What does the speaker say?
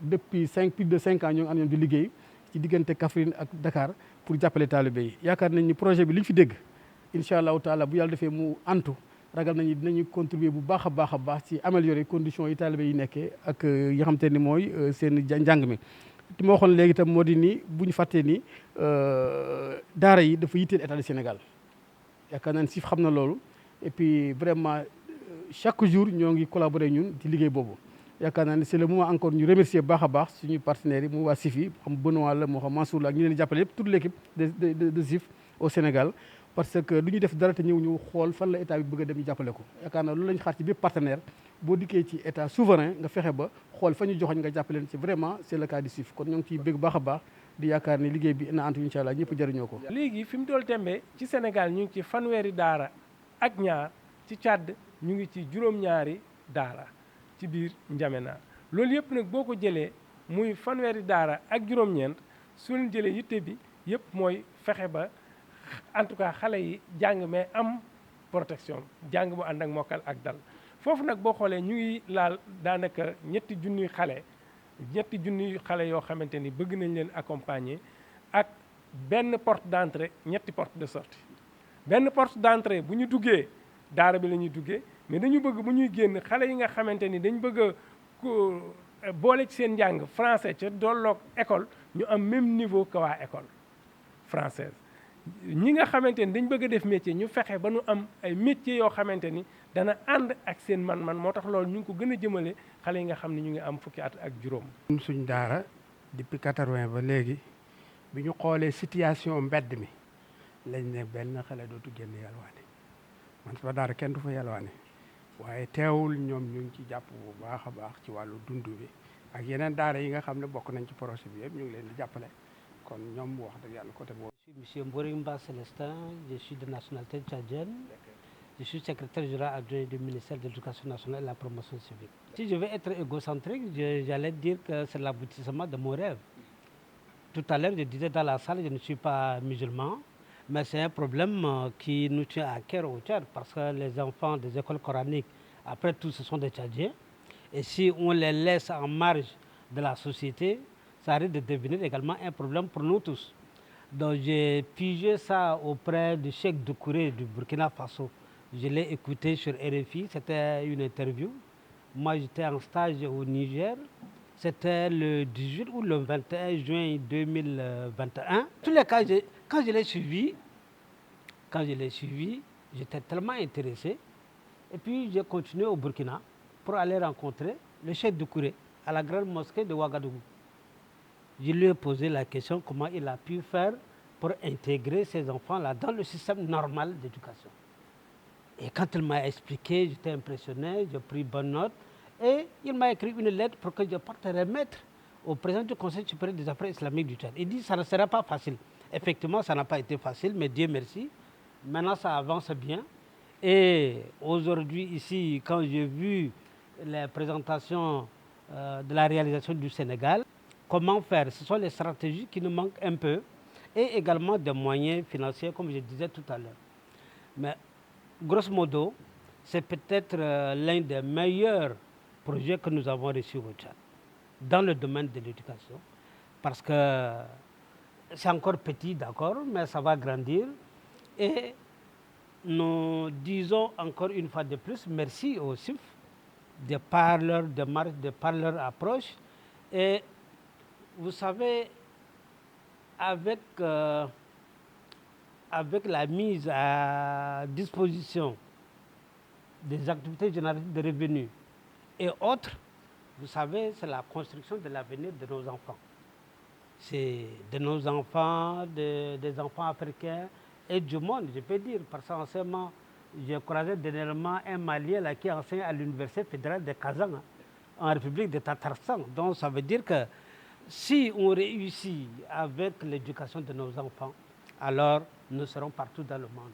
depuis plus de 5 ans ñoo ngi ànd ñoom di liggéey ci diggante Kaffrine ak Dakar pour jàppale taalibe yi. yaakaar nañ ni projet bi li ñu fi dégg incha allahu taala bu yàlla defee mu antu ragal nañu dinañu contribuer bu baax a baax ci améliorer conditions yi taalibe yi nekkee ak yi nga xamante ni mooy seen njàng mi. te ma waxoon léegi itam moo di ni bu ñu fàttee ni daara yi dafa yitteel état du Sénégal yaakaar naa ne SIF xam na loolu et puis vraiment chaque jour ñoo ngi collaborer ñun ci liggéey boobu. yaakaar naa ne c'est le moment encore ñu remercier baax a baax suñu partenaires yi mu waa SIF yi xam Benoît la moo xam Mansour la ak ñu leen di jàppale yëpp toute l'équipe de SIF au Sénégal. parce que du ñu def dara te ñëw ñu xool fan la état bi bëgg a dem ñu jàppale ko yaakaar naa loolu lañu xaar ci bépp partenaire boo dikkee ci état souverain nga fexe ba xool fa ñu joxoñ nga jàppaleen ci vraiment c'est le cas du SIF kon ñoo ngi ciy bëgg baax a baax di yaakaar ni liggéey bi na antu incha allah ñëpp jëriñoo ko. léegi fi mu dool tembe ci Sénégal ñu ngi ci fanweeri daara ak ñaar ci Tchad ñu ngi ci juróom-ñaari daara ci biir N'Djamena loolu yëpp nag boo ko jëlee muy fanweeri daara ak juróom-ñeent su leen jëlee yitte bi yëpp mooy fexe ba en tout cas xale yi jàng mais am protection jàng mu ànd ak mokkal ak dal foofu nag boo xoolee ñu ngi laal daanaka ñetti junniy xale yoo xamante ni bëgg nañ leen accompagner ak benn porte d'entrée ñetti porte de sortie benn porte d'entrée bu ñu duggee daara bi la ñuy duggee mais dañu bëgg bu ñuy génn xale yi nga xamante ni dañ bëgg a boole ci seen njàng français ca dolloog école ñu am même niveau que waa école française ñi nga xamante ni dañ bëgg a def métier ñu fexe ba nu am ay métiers yoo xamante ni dana ànd ak seen man-man moo tax loolu ñu ngi ko gën a jëmale xale yi nga xam ne ñu ngi am fukki at ak juróom. suñ daara depuis 80 ba léegi bi ñu xoolee situation mbedd mi lañ ne benn xale dootu génn yalwaane man sama daara kenn du fa yalwaane waaye teewul ñoom ñu ngi ci jàpp bu baax a baax ci wàllu dund bi ak yeneen daara yi nga xam ne bokk nañ ci projet bi yëpp ñu ngi leen di jàppale kon ñoom wax dëgg yàlla côté boobu. Je suis monsieur Mborimba Célestin, je suis de nationalité tchadienne. Je suis secrétaire général adjoint du ministère de l'Éducation nationale et de la promotion civique. Si je vais être égocentrique, j'allais dire que c'est l'aboutissement de mon rêve. Tout à l'heure, je disais dans la salle, je ne suis pas musulman, mais c'est un problème qui nous tient à cœur au Tchad, parce que les enfants des écoles coraniques, après tout, ce sont des Tchadiens. Et si on les laisse en marge de la société, ça risque de devenir également un problème pour nous tous. Donc j'ai pigé ça auprès du cheikh Doucouré du Burkina Faso. Je l'ai écouté sur RFI, c'était une interview. Moi j'étais en stage au Niger, c'était le 18 ou le 21 juin 2021. En tous les cas, quand je l'ai suivi, j'étais tellement intéressé. Et puis j'ai continué au Burkina pour aller rencontrer le cheikh Doucouré à la grande mosquée de Ouagadougou. Je lui ai posé la question comment il a pu faire pour intégrer ces enfants-là dans le système normal d'éducation. Et quand il m'a expliqué, j'étais impressionné, j'ai pris bonne note. Et il m'a écrit une lettre pour que je parte remettre au président du Conseil supérieur des affaires islamiques du Tchad. Il dit que ça ne sera pas facile. Effectivement, ça n'a pas été facile, mais Dieu merci. Maintenant, ça avance bien. Et aujourd'hui, ici, quand j'ai vu les présentations de la réalisation du Sénégal, comment faire? Ce sont les stratégies qui nous manquent un peu et également des moyens financiers, comme je disais tout à l'heure. Mais grosso modo, c'est peut-être l'un des meilleurs projets que nous avons reçus au Tchad dans le domaine de l'éducation parce que c'est encore petit, d'accord, mais ça va grandir et nous disons encore une fois de plus merci au SIF de par leur démarche, de par leur approche. Et vous savez, avec la mise à disposition des activités génératives de revenus et autres, vous savez, c'est la construction de l'avenir de nos enfants. C'est de nos enfants, des enfants africains et du monde, je peux dire. Parce qu'enseignement, j'ai croisé dernièrement un Malien là, qui enseigne à l'Université fédérale de Kazan, en République de Tatarstan. Donc ça veut dire que si on réussit avec l'éducation de nos enfants, alors nous serons partout dans le monde.